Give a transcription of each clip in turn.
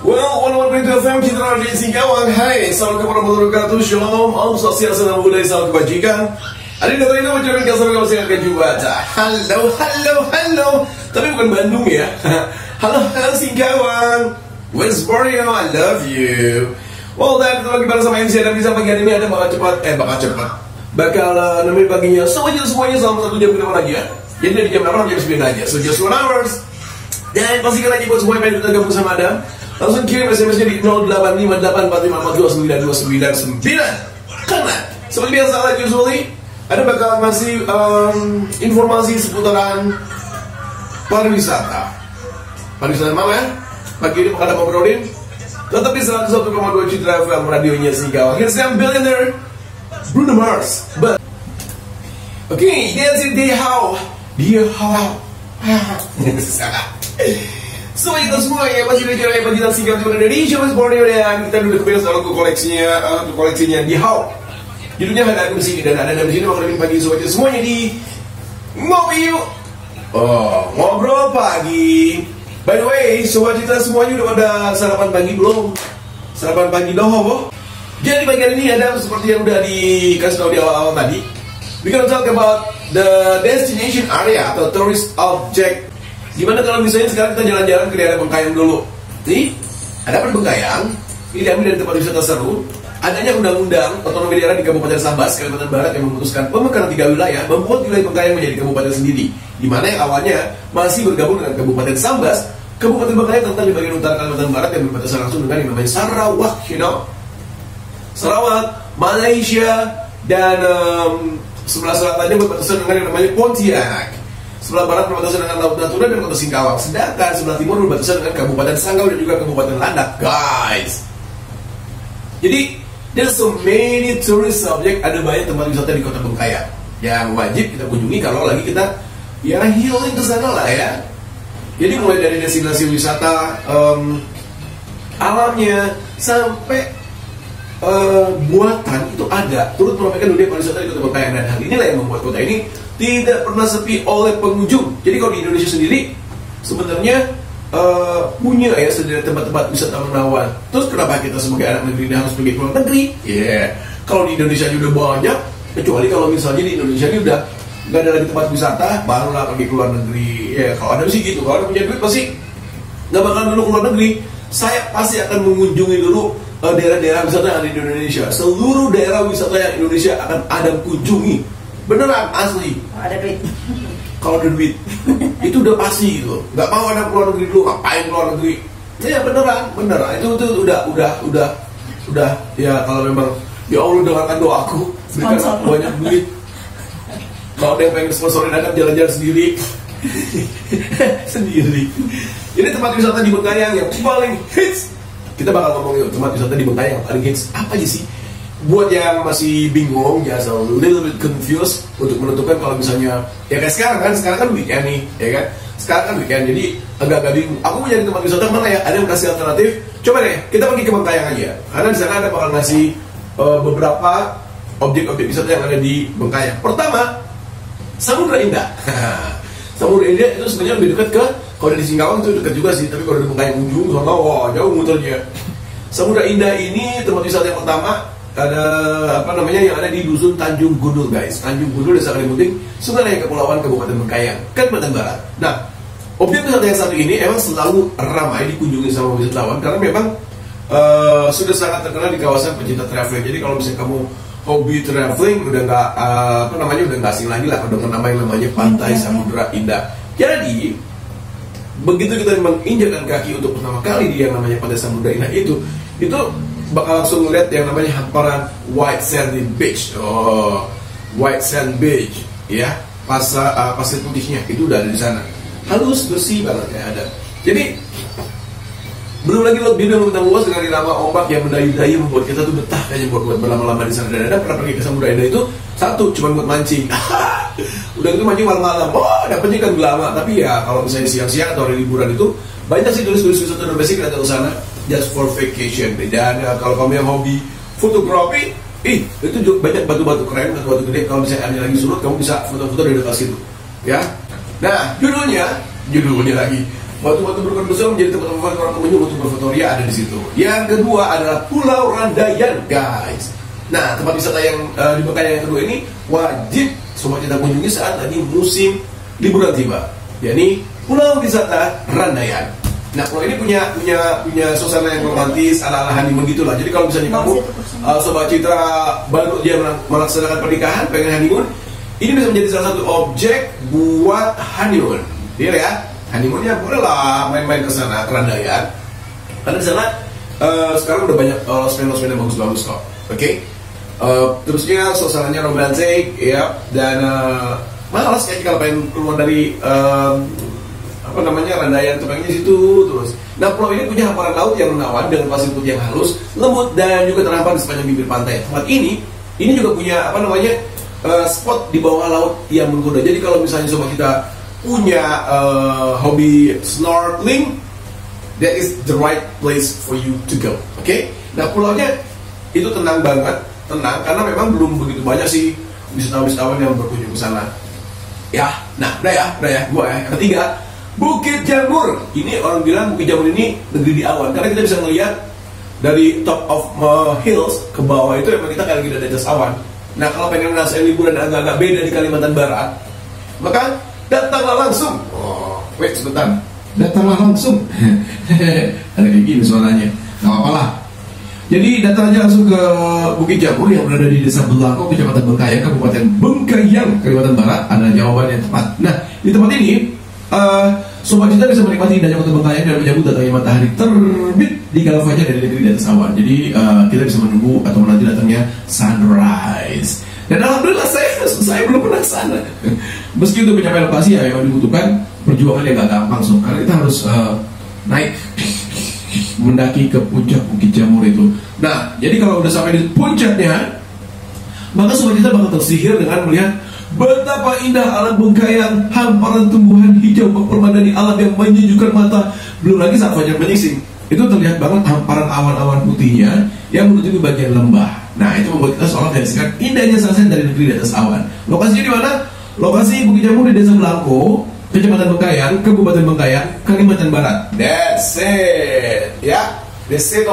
Well, 101.2 FM Citra Radio Singkawang. Hai, assalamualaikum warahmatullahi wabarakatuh. Shalom, om swastiastu, namo buddhaya, salam kebajikan. Hari ini mencoba kasar kamu saya akan baca. Halo. Tapi bukan Bandung ya. Halo Singkawang. West Borneo, I love you. Well, dan kalau gimana sama MC dan bisa pagi hari ini ada bakal cepat. Bakal nemenin paginya semuanya selama 1 jam ke depan lagi ya. Jadi dari jam 8 sampai jam 9 aja. So just 1 hours. Dan pastikan lagi buat semua yang pengen gabung sama Adam, langsung kirim SMS-nya di 085845429999. Karena seperti biasa lah, usually ada bakal masih informasi seputaran pariwisata mana ya? Pagi ini bakal ngobrolin tetap di 101,2 Citra FM radionya Singkawang. Here's the billionaire Bruno Mars. But okay, that's it. How so itu semua ya, masih ada jalan bagian Singkawang di Indonesia, West Borneo, dan kita duduk beres soal koleksinya di How. Judulnya ada di sini dan ada di sini bakal pagi semuanya di mobil. Ngobrol pagi. By the way, sobat Citra semuanya udah pada sarapan pagi belum? Sarapan pagi dong, Jadi bagian ini ada seperti yang udah dikasih tahu di awal-awal tadi. We gonna talk about the destination area atau tourist object. Gimana kalau misalnya sekarang kita jalan-jalan ke daerah Bengkayang dulu? Nih, ada apa di Bengkayang? Ini diambil dari tempat wisata seru. Adanya undang-undang otonomi daerah di Kabupaten Sambas, Kalimantan Barat yang memutuskan pemekaran 3 wilayah membuat wilayah Bengkayang menjadi kabupaten sendiri. Di mana yang awalnya masih bergabung dengan Kabupaten Sambas, Kabupaten Bengkayang terletak di bagian utara Kalimantan Barat yang berbatasan langsung dengan yang namanya Sarawak, Sarawak, Malaysia, dan sebelah selatannya berbatasan dengan yang namanya Pontianak. Sebelah barat berbatasan dengan Laut Natuna dan Kota Singkawang. Sedangkan sebelah timur berbatasan dengan Kabupaten Sanggau dan juga Kabupaten Landak, guys. Jadi, there's so many tourist object. Ada banyak tempat wisata di Kota Bengkayang yang wajib kita kunjungi kalau lagi kita ya healing ke sana lah ya. Jadi mulai dari destinasi wisata alamnya sampai buatan itu ada, turut meramaikan dunia pariwisata di Kota Bengkayang, dan hal inilah yang membuat kota ini tidak pernah sepi oleh pengunjung. Jadi kalau di Indonesia sendiri sebenarnya punya ya sendiri tempat-tempat wisata menawan. Terus kenapa kita sebagai anak negeri harus pergi ke luar negeri? Kalau di Indonesia aja udah banyak, kecuali kalau misalnya di Indonesia ini udah nggak ada lagi tempat wisata, barulah pergi ke luar negeri. Ya kalau ada sih gitu, kalau ada punya duit pasti nggak bakal dulu ke luar negeri. Saya pasti akan mengunjungi dulu daerah-daerah wisata yang ada di Indonesia. Seluruh daerah wisata yang Indonesia akan Adam kunjungi. Beneran, asli. Ada duit. Kalau ada duit, itu udah pasti gitu. Nggak mau Adam keluar negeri dulu, ngapain keluar negeri? Ya beneran. Itu udah. Ya kalau memang ya Allah dengarkan doaku, berikan banyak duit. Kalau ada yang pengen sponsorin Adam jalan-jalan sendiri. Jadi tempat wisata di Bengkayang yang paling hits, kita bakal ngomongin tempat wisata di Bengkayang yang paling hits apa aja sih? Buat yang masih bingung, ya so little bit confused untuk menentukan kalau misalnya ya kayak sekarang kan weekend nih, ya kan? Sekarang kan weekend, jadi agak-agak bingung. Aku mau nyari tempat wisata mana ya? Ada yang kasih alternatif? Coba deh, kita pergi ke Bengkayang aja. Karena di sana ada bakal ngasih beberapa objek-objek wisata yang ada di Bengkayang. Pertama, Samudra Indah. Samudra Indah itu sebenarnya lebih dekat ke, kalau di Singkawang itu dekat juga sih, tapi kalau di Bengkayang ujung, soalnya wah jauh muternya. Samudra Indah ini tempat wisata yang pertama ada yang ada di dusun Tanjung Gundul, guys. Tanjung Gundul, Desa Kalimunting, Sungai Raya Kepulauan, Kabupaten Bengkayang, Kalimantan Barat. Nah, objek wisata yang satu ini emang selalu ramai dikunjungi sama wisatawan karena memang sudah sangat terkenal di kawasan pecinta traveling. Jadi kalau misalnya kamu hobi traveling udah nggak udah nggak asing lagi lah kalau dengan namanya Pantai Samudra Indah. Jadi begitu kita menginjakkan kaki untuk pertama kali di yang namanya Pantai Samudra Indah itu bakal langsung ngeliat yang namanya hamparan white sandy beach. White sand beach, ya, pasir putihnya itu udah ada di sana. Halus, bersih banget ya ada. Jadi belum lagi lebih dan luas dengan irama ombak yang mendayu-dayu membuat kita tuh betah kayaknya buat berlama-lama di sana. Dan ada pernah pergi ke Samudra Indah itu satu cuma buat mancing. Udah itu mancing malam-malam. Dapetnya kan lama. Tapi ya kalau misalnya siang-siang atau hari liburan itu banyak sih turis-turis wisata domestik yang datang ke sana just for vacation. Dan kalau kamu yang hobi fotografi, itu juga banyak batu-batu keren, batu-batu gede. Kalau misalnya ada lagi surut, kamu bisa foto-foto dari dekat situ. Ya. Nah, judulnya lagi Batu-batu berukuran besar menjadi tempat favorit orang pengunjung untuk berfotoria ada di situ. Yang kedua adalah Pulau Randayan, guys. Nah, tempat wisata yang di Bengkayang yang kedua ini wajib sobat kita kunjungi saat lagi musim liburan tiba, yakni Pulau Wisata Randayan. Nah, pulau ini punya suasana yang romantis ala-ala honeymoon gitulah. Jadi kalau misalnya kamu sobat Citra baru dia melaksanakan pernikahan, pengen honeymoon, ini bisa menjadi salah satu objek buat honeymoon. Dia ya, honeymoonnya boleh lah main-main ke sana ke Randayan. Karena di sana sekarang udah banyak losmen-losmen yang bagus-bagus kok. Oke. Terusnya suasananya romantis ya, dan malas kayaknya kalau pengen keluar dari Randayan tuh pengennya situ terus. Nah, pulau ini punya hamparan laut yang menawan dengan pasir putih yang halus, lembut dan juga terhampar di sepanjang bibir pantai. Tempat ini juga punya spot di bawah laut yang menggoda. Jadi kalau misalnya sobat kita punya hobi snorkeling, that is the right place for you to go. Oke? Nah, pulaunya itu tenang banget, tenang karena memang belum begitu banyak sih wisatawan yang berkunjung ke sana. Ya, nah, udah ya, gua ya. Yang ketiga, Bukit Jamur. Ini orang bilang Bukit Jamur ini negeri di awan karena kita bisa melihat dari top of hills ke bawah itu emang kita kayak lagi di atas awan. Nah, kalau pengen ngerasain liburan agak-agak beda di Kalimantan Barat, maka datanglah langsung. Wait sebentar, datanglah langsung. Ada kayak gini suaranya, nggak apa-apa lah. Jadi datang aja langsung ke Bukit Jamur yang berada di Desa Belangko, Kecamatan Bengkayang, Kabupaten Bengkayang, Kalimantan Barat. Ada jawaban yang tepat. Nah, di tempat ini sobat kita bisa menikmati indahnya Kota Bengkayang dan menyambut datangnya matahari terbit di kala fajar dari negeri di atas awan. Jadi kita bisa menunggu atau menanti datangnya sunrise. Dan alhamdulillah saya belum pernah sana. Meski untuk mencapai lokasi ya memang dibutuhkan perjuangan yang gak gampang, karena kita harus naik mendaki ke puncak Bukit Jamur itu. Nah, jadi kalau udah sampai di puncaknya, maka sobat kita bakal tersihir dengan melihat betapa indah alam Bengkayang, hamparan tumbuhan hijau mempermadani alam yang menyejukkan mata. Belum lagi saat fajar menyingsing, itu terlihat banget hamparan awan-awan putihnya yang menuju ke bagian lembah. Nah, itu membuat kita seolah menyaksikan indahnya sunset dari negeri di atas awan. Lokasinya di mana? Lokasi Bukit Jamur di Desa Belangko, Kecamatan Bengkayang, Kabupaten Bengkayang, Kalimantan Barat. That's it. Ya, that's it.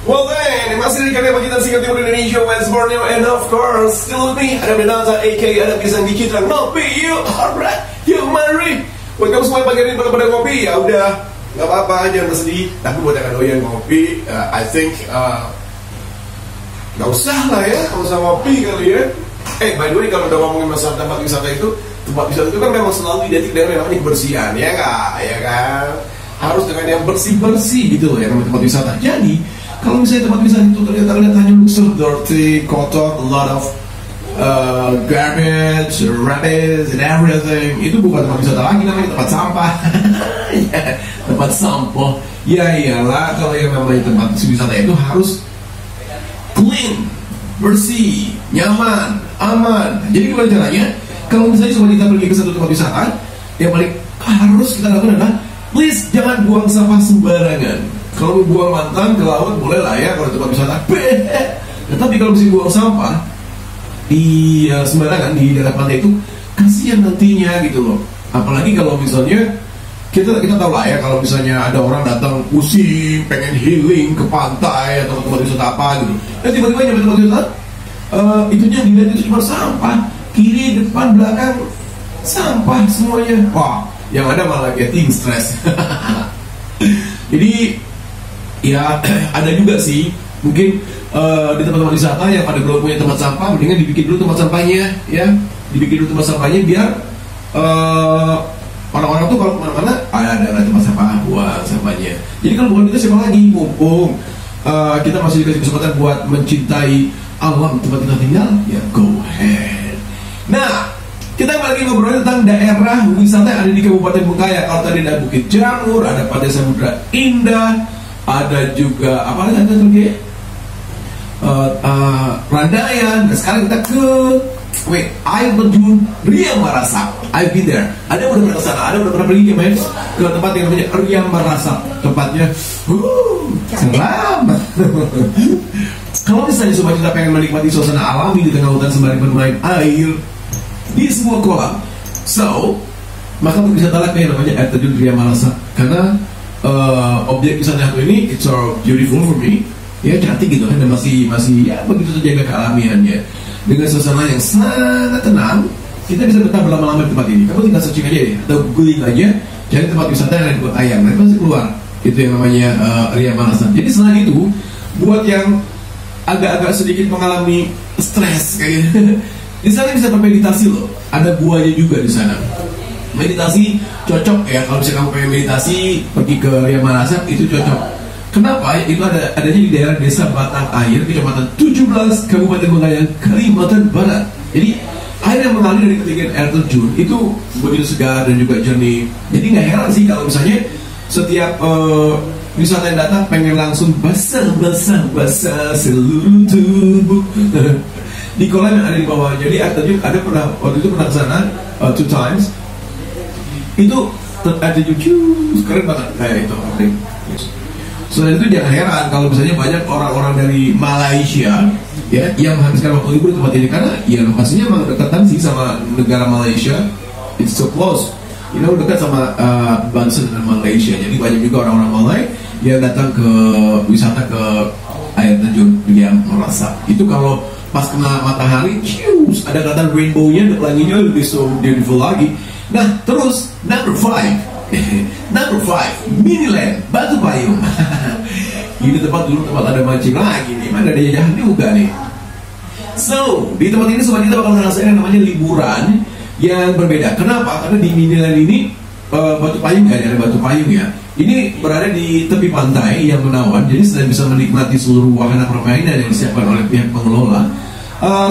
Well then, masih di karya Pacitan Singkat Timur Indonesia, West Borneo, and of course, still with me, ada Benanza, a.k.a. ada Pisang di Citra. Ngopi yuk, alright, yuk mari. Buat kamu semua yang pagi ini pada ngopi, ya udah, nggak apa-apa, jangan bersedih. Tapi buat yang doyan ngopi, I think nggak usah lah ya, nggak usah ngopi kali ya. By the way, kalau udah ngomongin masalah tempat wisata itu kan memang selalu identik dengan namanya kebersihan, ya nggak, ya kan? Harus dengan yang bersih-bersih gitu ya, tempat wisata. Jadi kalau misalnya tempat wisata itu ternyata hanya so dirty, kotor, a lot of garbage, rubbish, and everything, itu bukan tempat wisata lagi, namanya tempat sampah. Tempat sampah. Ya iyalah, kalau yang namanya tempat wisata itu harus clean, bersih, nyaman, aman. Jadi gimana caranya? Kalau misalnya cuma kita pergi ke satu tempat wisata, yang paling harus kita lakukan adalah please jangan buang sampah sembarangan. Kalau mau buang mantan ke laut boleh lah ya kalau tempat wisata. Tetapi kalau mesti buang sampah di sembarangan di daerah pantai itu kasihan nantinya gitu loh. Apalagi kalau misalnya kita tahu lah ya, kalau misalnya ada orang datang pusing pengen healing ke pantai atau ke tempat wisata apa gitu, dan tiba-tiba nyampe tempat wisata itunya dilihat itu cuma sampah, kiri depan belakang sampah semuanya. Wah, yang ada malah getting stress. Jadi ya ada juga sih mungkin di tempat-tempat wisata yang pada belum punya tempat sampah, mendingan dibikin dulu tempat sampahnya ya, dibikin dulu tempat sampahnya biar orang-orang tuh kalau kemana-mana ada tempat sampah buat sampahnya. Jadi kalau bukan itu siapa lagi, mumpung kita masih dikasih kesempatan buat mencintai alam tempat kita tinggal, ya go ahead. Nah, kita lagi ngobrol tentang daerah wisata yang ada di Kabupaten Bengkayang. Kalau tadi ada Bukit Jamur, ada Pantai Samudra Indah, ada juga apa lagi? Randayan. Nah, sekarang kita ke air terjun Riam Marasak. I've been there. Ada udah pernah kesana, ada udah pernah pergi ke tempat yang namanya Riam Marasak. Tempatnya, selamat. Kalau misalnya sobat kita pengen menikmati suasana alami di tengah hutan sembari bermain air di sebuah kolam, so maka berwisata lah kayak namanya air terjun Ria Malasa. Karena objek wisata ini it's so beautiful for me, ya cantik gitu kan, dan masih ya begitu terjaga kealamiannya dengan suasana yang sangat tenang. Kita bisa betah berlama-lama di tempat ini. Kamu tinggal searching aja ya, atau googling aja, cari tempat wisata yang ada di Ayam, nanti pasti keluar. Itu yang namanya Ria Malasa. Jadi selain itu, buat yang agak-agak sedikit mengalami stres kayak gitu, di sana bisa bermeditasi loh. Ada buahnya juga di sana. Meditasi cocok ya, kalau misalnya kamu pengen meditasi pergi ke Ria Malasa itu cocok. Kenapa? Itu adanya di daerah Desa Batang Air, Kecamatan 17, Kabupaten Bengkayang, Kalimantan Barat. Jadi air yang mengalir dari ketinggian air terjun itu begitu segar dan juga jernih. Jadi nggak heran sih kalau misalnya setiap wisata yang datang pengen langsung basah seluruh tubuh di kolam yang ada di bawah. Jadi air terjun waktu itu pernah kesana 2 times. Itu air terjun keren banget kayak itu. Selain itu jangan heran kalau misalnya banyak orang-orang dari Malaysia ya yang menghabiskan waktu libur di tempat ini, karena ya lokasinya memang dekatan sih sama negara Malaysia. It's so close, dekat sama bangsa dengan Malaysia. Jadi banyak juga orang-orang Malay yang datang ke wisata ke air terjun Ria Malasa. Itu kalau pas kena matahari, ada kelihatan rainbow-nya, pelanginya lebih so beautiful lagi. Nah terus number 5 Miniland Batu Payung. Ini tempat ada mancing lagi nih, mana ada jajahan juga nih. So di tempat ini sobat kita bakal ngerasain yang namanya liburan yang berbeda. Kenapa? Karena di Miniland ini Batu Payung ada Batu Payung ya. Ini berada di tepi pantai yang menawan, jadi selain bisa menikmati seluruh wahana permainan yang disiapkan oleh pihak pengelola,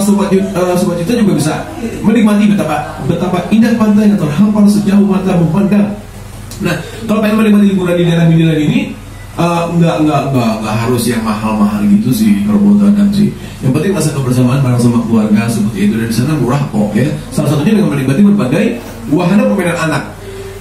sobat kita juga bisa menikmati betapa indah pantai yang terhampar sejauh mata memandang. Nah, kalau pengen menikmati liburan di daerah Miniland ini, nggak harus yang mahal-mahal gitu sih kalau buat Adam sih. Yang penting masa kebersamaan bareng sama keluarga seperti itu, dan di sana murah kok ya. Salah satunya dengan menikmati berbagai wahana permainan anak.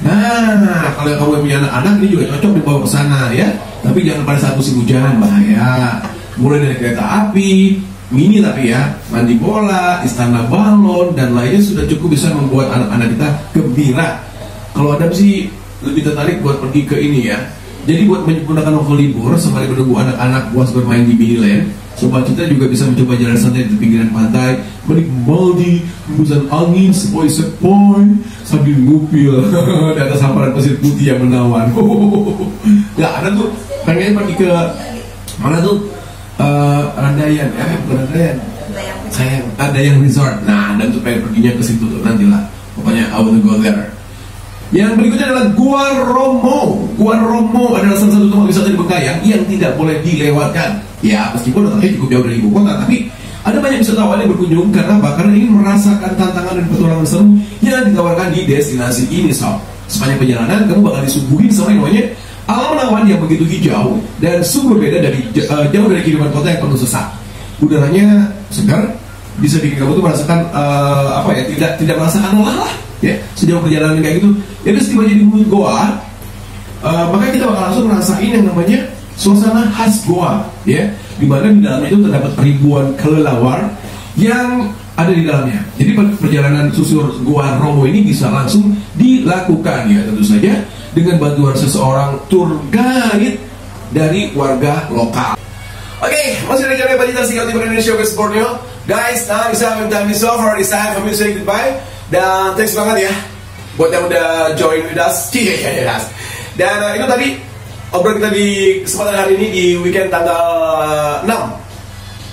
Nah, kalau kamu punya anak-anak ini juga cocok dibawa ke sana ya. Tapi jangan pada saat musim hujan, bahaya. Mulai dari kereta api, mini tapi ya, mandi bola, istana balon, dan lainnya sudah cukup bisa membuat anak-anak kita gembira. Kalau Adam sih lebih tertarik buat pergi ke ini ya. Jadi buat menggunakan waktu libur sembari menunggu anak-anak puas bermain di Miniland, sobat kita juga bisa mencoba jalan santai di pinggiran pantai, menikmati hembusan angin sepoi-sepoi sambil ngupil di atas hamparan pasir putih yang menawan. Nggak ada tuh pengen pergi ke mana tuh? Randayan, bukan Randayan. Sayang, ada yang resort. Nah, dan tuh pengen perginya ke situ tuh nantilah. Pokoknya I want to go there. Yang berikutnya adalah Gua Romo. Gua Romo adalah salah satu tempat wisata di Bengkayang yang tidak boleh dilewatkan. Ya, meskipun letaknya cukup jauh dari ibu kota, tapi ada banyak wisatawan yang berkunjung karena ingin merasakan tantangan dan petualangan seru yang ditawarkan di destinasi ini. Sepanjang perjalanan kamu bakal disuguhin sama yang namanya alam menawan yang begitu hijau dan sungguh berbeda dari jauh dari kehidupan kota yang penuh sesak. Udaranya segar, bisa bikin kamu tuh merasakan tidak merasakan lelah lah. Ya, sejauh perjalanan kayak gitu. Jadi setiba di mulut goa, maka kita bakal langsung ngerasain yang namanya suasana khas goa, ya, di mana di dalamnya itu terdapat ribuan kelelawar yang ada di dalamnya. Jadi perjalanan susur Gua Romo ini bisa langsung dilakukan ya, tentu saja dengan bantuan seseorang tour guide dari warga lokal. Oke, masih ada jalan Pak Cita di Indonesia West Borneo. Guys, now it's time is over. It's time for me to say goodbye. Dan thanks banget ya buat yang udah join with us. Dan itu tadi obrolan kita di kesempatan hari ini di weekend tanggal 6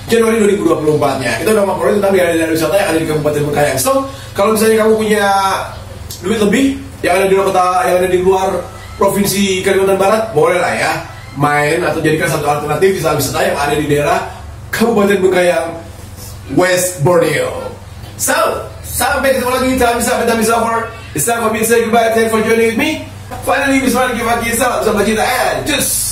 Januari 2024 nya. Kita udah ngobrolin tentang daerah wisata yang ada di Kabupaten Bengkayang. So, kalau misalnya kamu punya duit lebih yang ada di luar kota, yang ada di luar provinsi Kalimantan Barat, boleh lah ya main atau jadikan satu alternatif wisata yang ada di daerah Kabupaten Bengkayang West Borneo. So, sampai ketemu lagi, time is over. It's time for me to say goodbye. Thanks for joining with me. Finally, Miss Rani, give salam, sampai kita and just